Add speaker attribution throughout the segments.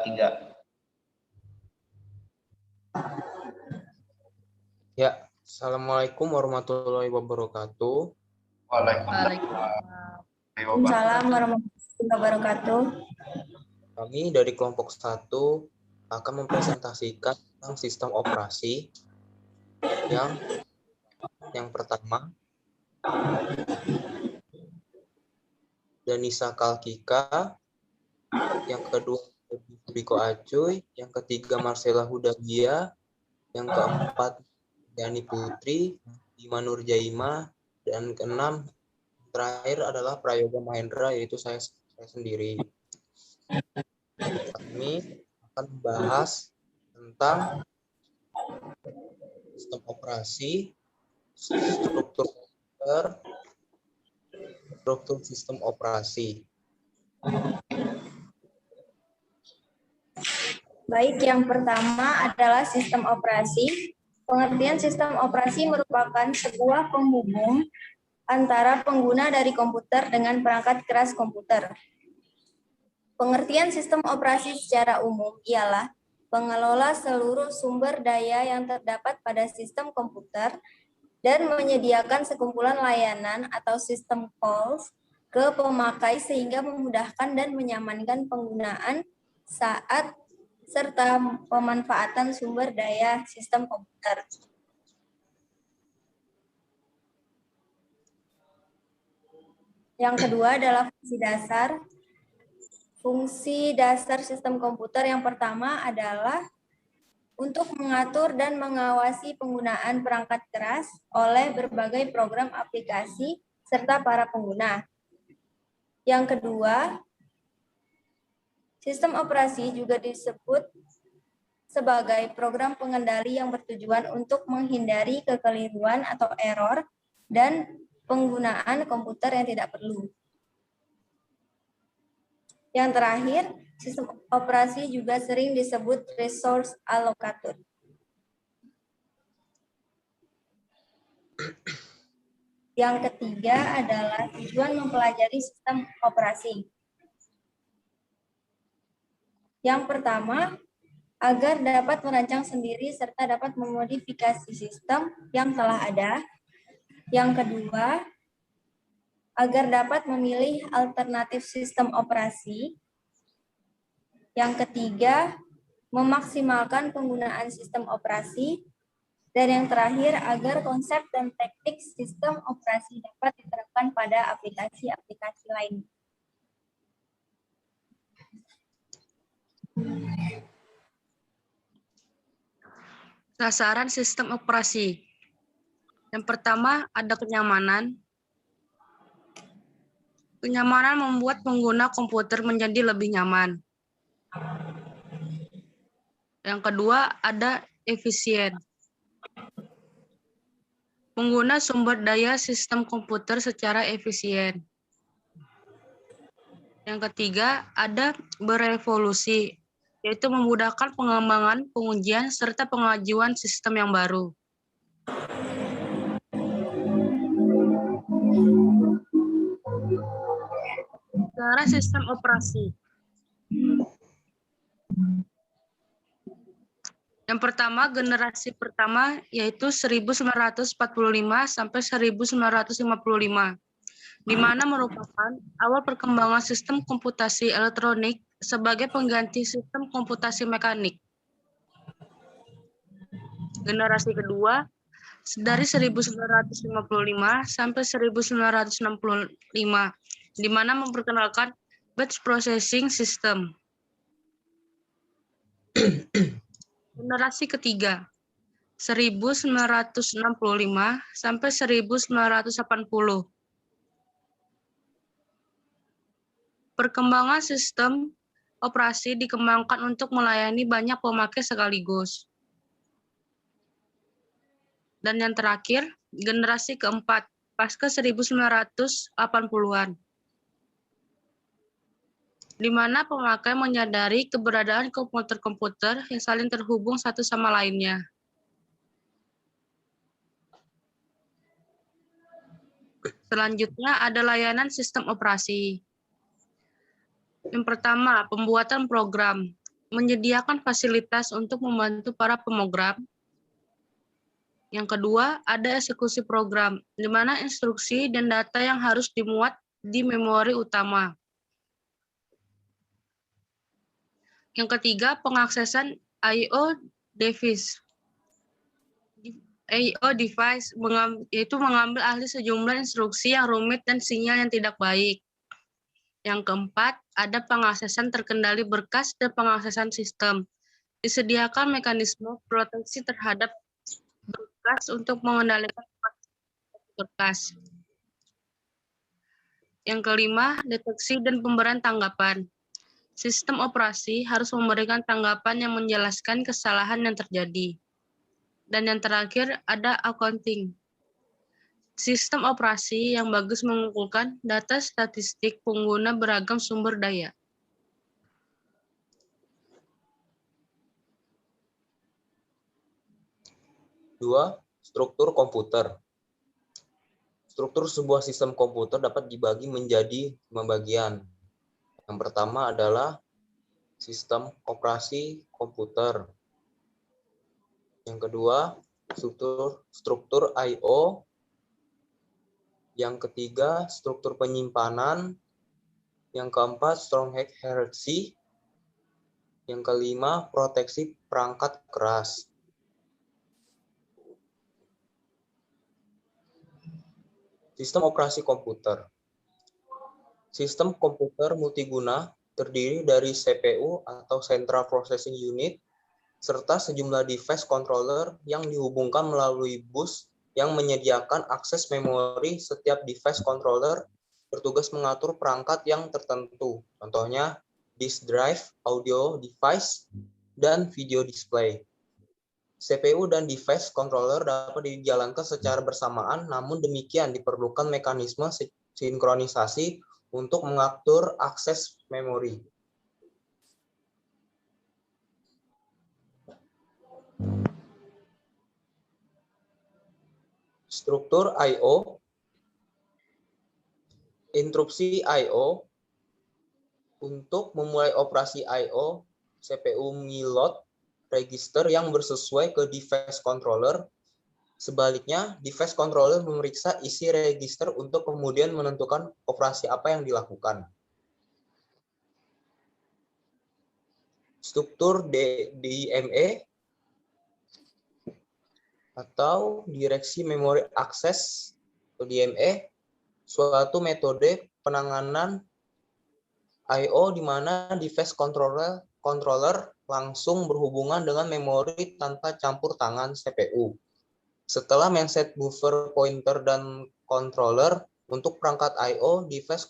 Speaker 1: 3.
Speaker 2: Ya, Assalamualaikum warahmatullahi wabarakatuh.
Speaker 3: Waalaikumsalam warahmatullahi wabarakatuh.
Speaker 2: Kami dari kelompok 1 akan mempresentasikan tentang sistem operasi yang pertama, Danisa Kalkika, yang kedua Biko Acuy, yang ketiga Marcella Hudagia, yang keempat Yani Putri, Dima Nurjaima, dan keenam terakhir adalah Prayoga Mahendra, yaitu saya sendiri. Kami akan membahas tentang sistem operasi, struktur sistem operasi.
Speaker 3: Baik, yang pertama adalah sistem operasi. Pengertian sistem operasi merupakan sebuah penghubung antara pengguna dari komputer dengan perangkat keras komputer. Pengertian sistem operasi secara umum ialah pengelola seluruh sumber daya yang terdapat pada sistem komputer dan menyediakan sekumpulan layanan atau sistem calls ke pemakai sehingga memudahkan dan menyamankan penggunaan saat serta pemanfaatan sumber daya sistem komputer. Yang kedua adalah fungsi dasar. Fungsi dasar sistem komputer yang pertama adalah untuk mengatur dan mengawasi penggunaan perangkat keras oleh berbagai program aplikasi serta para pengguna. Yang kedua, sistem operasi juga disebut sebagai program pengendali yang bertujuan untuk menghindari kekeliruan atau error dan penggunaan komputer yang tidak perlu. Yang terakhir, sistem operasi juga sering disebut resource allocator. Yang ketiga adalah tujuan mempelajari sistem operasi. Yang pertama, agar dapat merancang sendiri serta dapat memodifikasi sistem yang telah ada. Yang kedua, agar dapat memilih alternatif sistem operasi. Yang ketiga, memaksimalkan penggunaan sistem operasi. Dan yang terakhir, agar konsep dan teknik sistem operasi dapat diterapkan pada aplikasi-aplikasi lain.
Speaker 4: Sasaran sistem operasi. Yang pertama, ada kenyamanan. Kenyamanan membuat pengguna komputer menjadi lebih nyaman. Yang kedua, ada efisien. Pengguna sumber daya sistem komputer secara efisien. Yang ketiga, ada berevolusi, yaitu memudahkan pengembangan, pengujian, serta pengajuan sistem yang baru. Cara sistem operasi. Yang pertama, generasi pertama, yaitu 1945 sampai 1955. Di mana merupakan awal perkembangan sistem komputasi elektronik sebagai pengganti sistem komputasi mekanik. Generasi kedua, dari 1955 sampai 1965, di mana memperkenalkan batch processing system. Generasi ketiga, 1965 sampai 1980. Perkembangan sistem operasi dikembangkan untuk melayani banyak pemakai sekaligus. Dan yang terakhir, generasi keempat, pasca 1980-an. Di mana pemakai menyadari keberadaan komputer-komputer yang saling terhubung satu sama lainnya. Selanjutnya ada layanan sistem operasi. Yang pertama, pembuatan program. menyediakan fasilitas untuk membantu para pemogram. Yang kedua, ada eksekusi program, di mana instruksi dan data yang harus dimuat di memori utama. Yang ketiga, pengaksesan I/O device. I/O device yaitu mengambil alih sejumlah instruksi yang rumit dan sinyal yang tidak baik. Yang keempat, ada pengaksesan terkendali berkas dan pengaksesan sistem. Disediakan mekanisme proteksi terhadap berkas untuk mengendalikan berkas. Yang kelima, deteksi dan pemberian tanggapan. Sistem operasi harus memberikan tanggapan yang menjelaskan kesalahan yang terjadi. Dan yang terakhir, ada accounting. Sistem operasi yang bagus mengumpulkan data statistik pengguna beragam sumber daya.
Speaker 2: Dua, struktur komputer. Struktur sebuah sistem komputer dapat dibagi menjadi 5 bagian. Yang pertama adalah sistem operasi komputer. Yang kedua, struktur I/O. Yang ketiga, struktur penyimpanan. Yang keempat, strong hierarchy. Yang kelima, proteksi perangkat keras. Sistem operasi komputer. Sistem komputer multiguna terdiri dari CPU atau Central Processing Unit serta sejumlah device controller yang dihubungkan melalui bus yang menyediakan akses memori. Setiap device controller bertugas mengatur perangkat yang tertentu. Contohnya disk drive, audio device, dan video display. CPU dan device controller dapat dijalankan secara bersamaan, namun demikian diperlukan mekanisme sinkronisasi untuk mengatur akses memori. Struktur I/O. Interupsi I/O. Untuk memulai operasi I/O, CPU mengiload register yang bersesuai ke device controller. Sebaliknya, device controller memeriksa isi register untuk kemudian menentukan operasi apa yang dilakukan. Struktur DME atau Direksi Memory Access atau DME, suatu metode penanganan I/O di mana device controller langsung berhubungan dengan memori tanpa campur tangan CPU. Setelah mindset buffer pointer dan controller, untuk perangkat I/O, device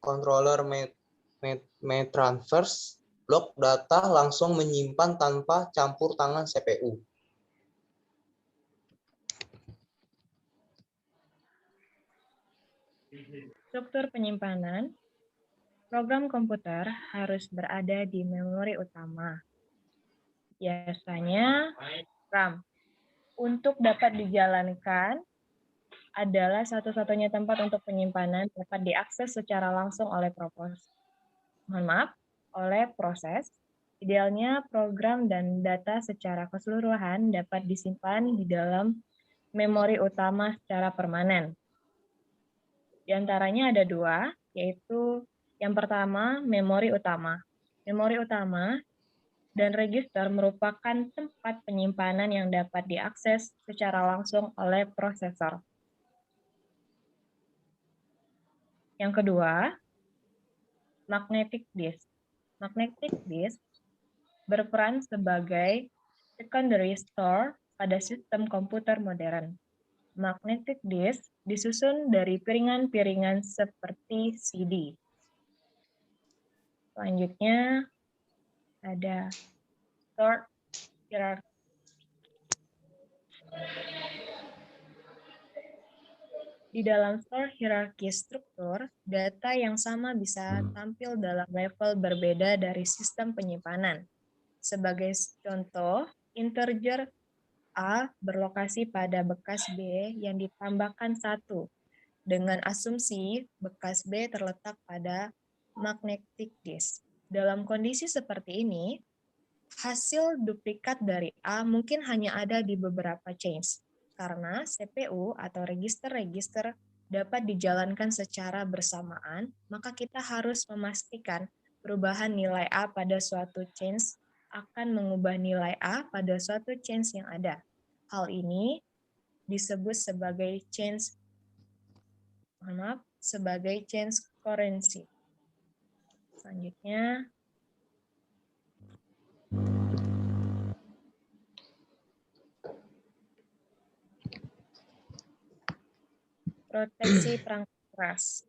Speaker 2: controller may transfers blok data langsung menyimpan tanpa campur tangan CPU.
Speaker 1: Struktur penyimpanan. Program komputer harus berada di memori utama. Biasanya RAM. Untuk dapat dijalankan adalah satu-satunya tempat untuk penyimpanan dapat diakses secara langsung oleh proses. Idealnya program dan data secara keseluruhan dapat disimpan di dalam memori utama secara permanen. Di antaranya ada dua, yaitu yang pertama, memori utama. Memori utama dan register merupakan tempat penyimpanan yang dapat diakses secara langsung oleh prosesor. Yang kedua, magnetic disk. Magnetic disk berperan sebagai secondary store pada sistem komputer modern. Magnetic disk disusun dari piringan-piringan seperti CD. Selanjutnya ada store hierarchy. Di dalam store hierarchy struktur, data yang sama bisa tampil dalam level berbeda dari sistem penyimpanan. Sebagai contoh, integer A berlokasi pada bekas B yang ditambahkan 1, dengan asumsi bekas B terletak pada magnetic disk. Dalam kondisi seperti ini, Hasil duplikat dari A mungkin hanya ada di beberapa chains, karena CPU atau register-register dapat dijalankan secara bersamaan, maka kita harus memastikan perubahan nilai A pada suatu chains akan mengubah nilai A pada suatu chains yang ada. Hal ini disebut sebagai chains concurrency. Selanjutnya, proteksi perangkat keras.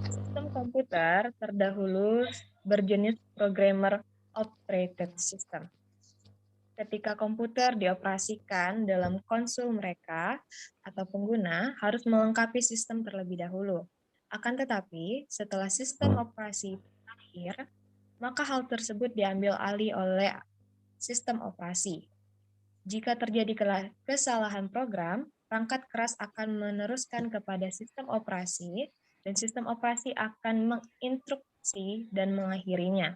Speaker 1: Sistem komputer terdahulu berjenis programmer operated system. Ketika komputer dioperasikan dalam konsol mereka atau pengguna harus melengkapi sistem terlebih dahulu. Akan tetapi, setelah sistem operasi berakhir, maka hal tersebut diambil alih oleh sistem operasi. Jika terjadi kesalahan program, perangkat keras akan meneruskan kepada sistem operasi, dan sistem operasi akan menginstruksi dan mengakhirinya.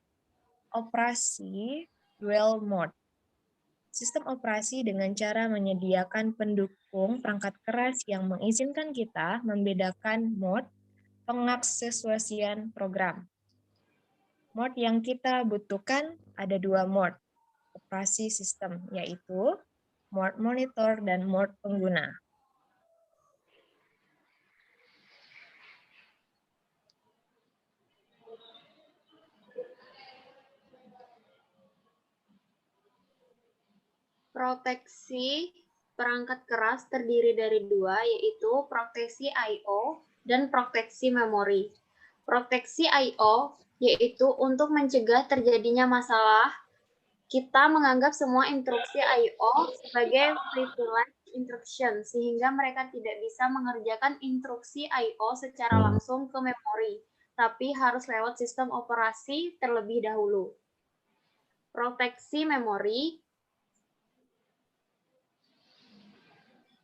Speaker 1: Operasi dual mode. Sistem operasi dengan cara menyediakan pendukung perangkat keras yang mengizinkan kita membedakan mode pengaksesuasian program. Mode yang kita butuhkan ada dua mode operasi sistem, yaitu mode monitor dan mode pengguna.
Speaker 5: Proteksi perangkat keras terdiri dari dua, yaitu proteksi I/O dan proteksi memori. Proteksi I/O yaitu untuk mencegah terjadinya masalah, kita menganggap semua instruksi I/O sebagai privileged instruction, sehingga mereka tidak bisa mengerjakan instruksi I/O secara langsung ke memori, tapi harus lewat sistem operasi terlebih dahulu. Proteksi memori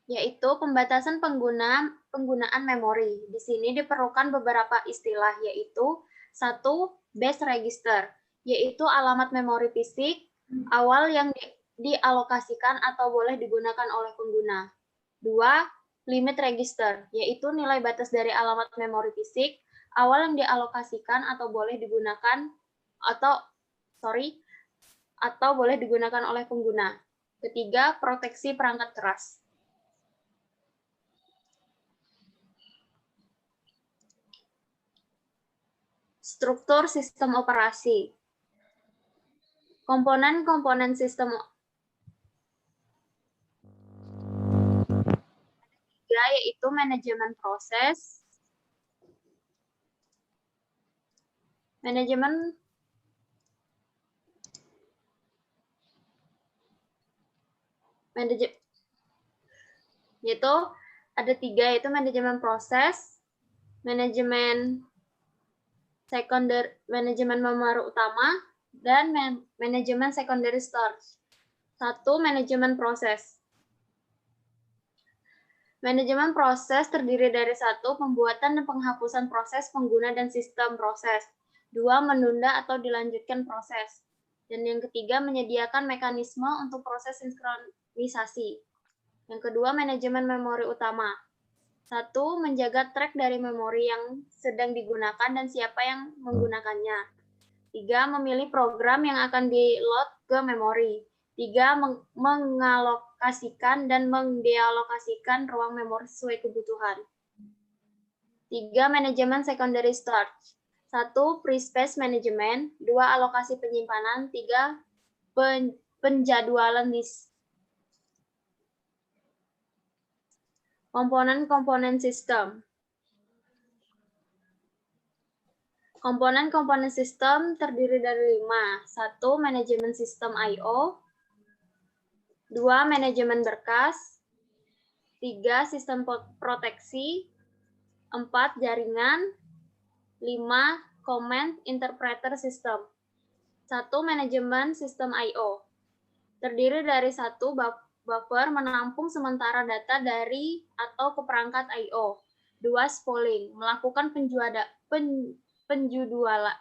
Speaker 5: yaitu pembatasan penggunaan memori. Di sini diperlukan beberapa istilah, yaitu 1. Base register, yaitu alamat memori fisik awal yang dialokasikan atau boleh digunakan oleh pengguna. 2. Limit register, yaitu nilai batas dari alamat memori fisik awal yang dialokasikan atau boleh digunakan atau boleh digunakan oleh pengguna. Ketiga, proteksi perangkat keras. Struktur sistem operasi. Komponen-komponen sistem yaitu manajemen proses, yaitu ada 3, yaitu manajemen proses, manajemen memori utama, dan manajemen secondary storage. 1. Manajemen proses. Manajemen proses terdiri dari 1. Pembuatan dan penghapusan proses pengguna dan sistem proses. 2. Menunda atau dilanjutkan proses. Dan yang ketiga, menyediakan mekanisme untuk proses sinkronisasi. Yang kedua, manajemen memori utama. 1. Menjaga track dari memori yang sedang digunakan dan siapa yang menggunakannya. 3. Memilih program yang akan di-load ke memori. 3. Mengalokasikan dan mendealokasikan ruang memori sesuai kebutuhan. 3. Manajemen secondary storage. 1. Pre-space management. 2. Alokasi penyimpanan. 3. Penjadwalan disk. Komponen-komponen sistem. Komponen-komponen sistem terdiri dari 5. 1. Manajemen sistem I/O. 2. Manajemen berkas. 3. Sistem proteksi. 4. Jaringan. 5. Command interpreter system. 1. Manajemen sistem I/O. Terdiri dari 1. Buffer menampung sementara data dari atau ke perangkat I/O. 2. Spooling, melakukan penjadwalan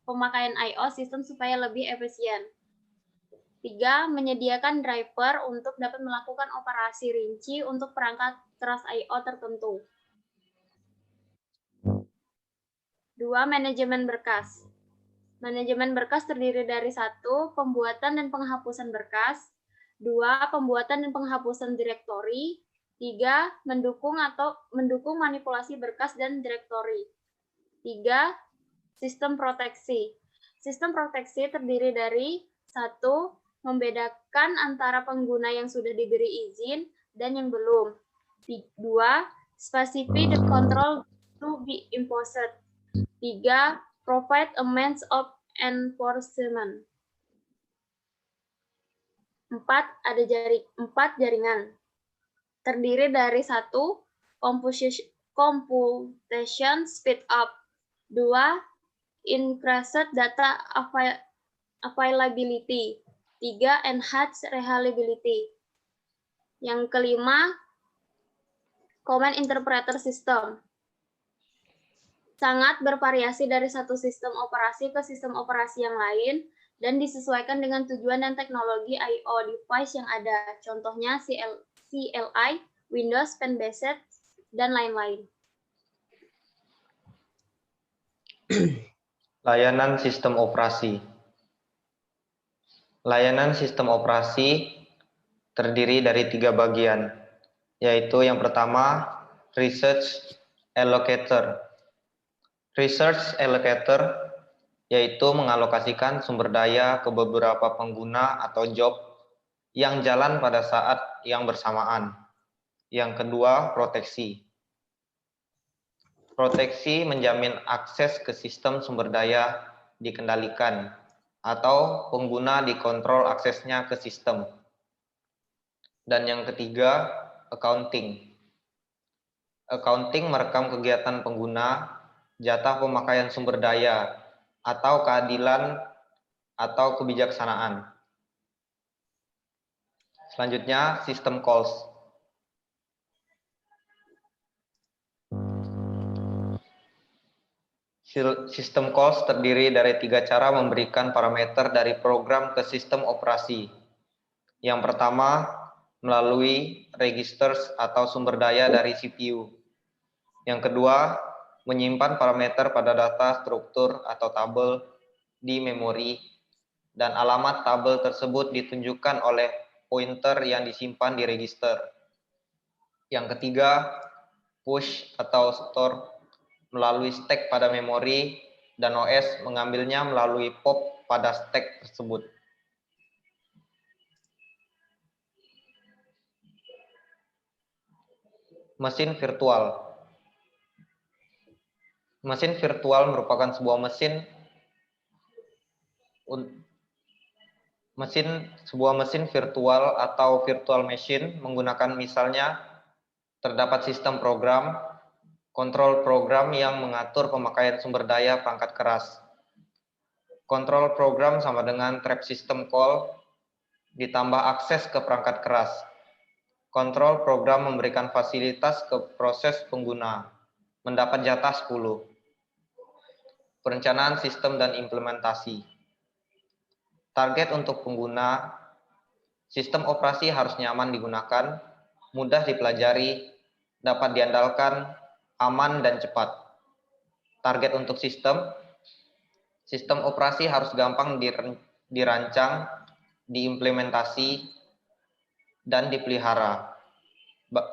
Speaker 5: pemakaian I/O sistem supaya lebih efisien. 3. Menyediakan driver untuk dapat melakukan operasi rinci untuk perangkat keras I/O tertentu. 2. Manajemen berkas. Manajemen berkas terdiri dari 1. Pembuatan dan penghapusan berkas. 2. Pembuatan dan penghapusan direktori. 3. Mendukung manipulasi berkas dan direktori. 3. Sistem proteksi. Sistem proteksi terdiri dari 1. Membedakan antara pengguna yang sudah diberi izin dan yang belum. 2. Specify the control to be imposed. 3. Provide a means of enforcement. 4. Jaringan. Terdiri dari 1. Computation speed up. 2. Increased data availability. 3. Enhanced reliability. Yang kelima, command interpreter system. Sangat bervariasi dari satu sistem operasi ke sistem operasi yang lain dan disesuaikan dengan tujuan dan teknologi I/O device yang ada. Contohnya CLI, Windows, Pen-based, dan lain-lain.
Speaker 6: Layanan sistem operasi. Layanan sistem operasi terdiri dari 3 bagian, yaitu yang pertama, Research Allocator. Research Allocator yaitu mengalokasikan sumber daya ke beberapa pengguna atau job yang jalan pada saat yang bersamaan. Yang kedua, proteksi. Proteksi menjamin akses ke sistem sumber daya dikendalikan atau pengguna dikontrol aksesnya ke sistem. Dan yang ketiga, accounting. Accounting merekam kegiatan pengguna, jatah pemakaian sumber daya, atau keadilan atau kebijaksanaan. Selanjutnya, system calls. System calls terdiri dari 3 cara memberikan parameter dari program ke sistem operasi. Yang pertama, melalui registers atau sumber daya dari CPU. Yang kedua, menyimpan parameter pada data struktur atau tabel di memori, dan alamat tabel tersebut ditunjukkan oleh pointer yang disimpan di register. Yang ketiga, push atau store melalui stack pada memori, dan OS mengambilnya melalui pop pada stack tersebut. Mesin virtual. Mesin virtual merupakan sebuah mesin virtual atau virtual machine menggunakan misalnya terdapat sistem program, kontrol program yang mengatur pemakaian sumber daya perangkat keras. Kontrol program sama dengan trap system call ditambah akses ke perangkat keras. Kontrol program memberikan fasilitas ke proses pengguna, mendapat jatah 10. Perencanaan sistem dan implementasi. Target untuk pengguna, sistem operasi harus nyaman digunakan, mudah dipelajari, dapat diandalkan, aman dan cepat. Target untuk sistem operasi harus gampang dirancang, diimplementasi, dan dipelihara,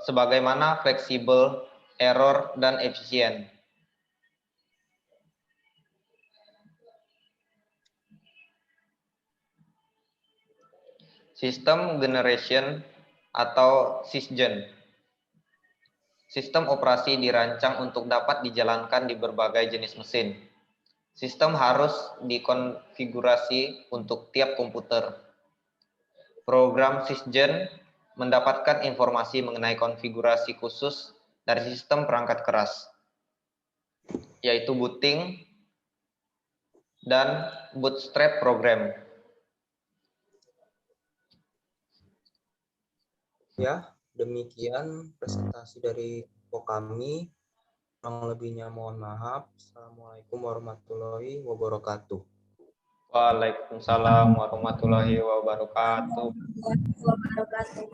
Speaker 6: sebagaimana fleksibel, error, dan efisien. Sistem generation atau sysgen. Sistem operasi dirancang untuk dapat dijalankan di berbagai jenis mesin. Sistem harus dikonfigurasi untuk tiap komputer. Program sysgen mendapatkan informasi mengenai konfigurasi khusus dari sistem perangkat keras, yaitu booting dan bootstrap program.
Speaker 2: Ya, demikian presentasi dari kelompok kami. Kurang lebihnya mohon maaf. Assalamualaikum warahmatullahi wabarakatuh.
Speaker 6: Waalaikumsalam warahmatullahi wabarakatuh.
Speaker 3: Wabarakatuh.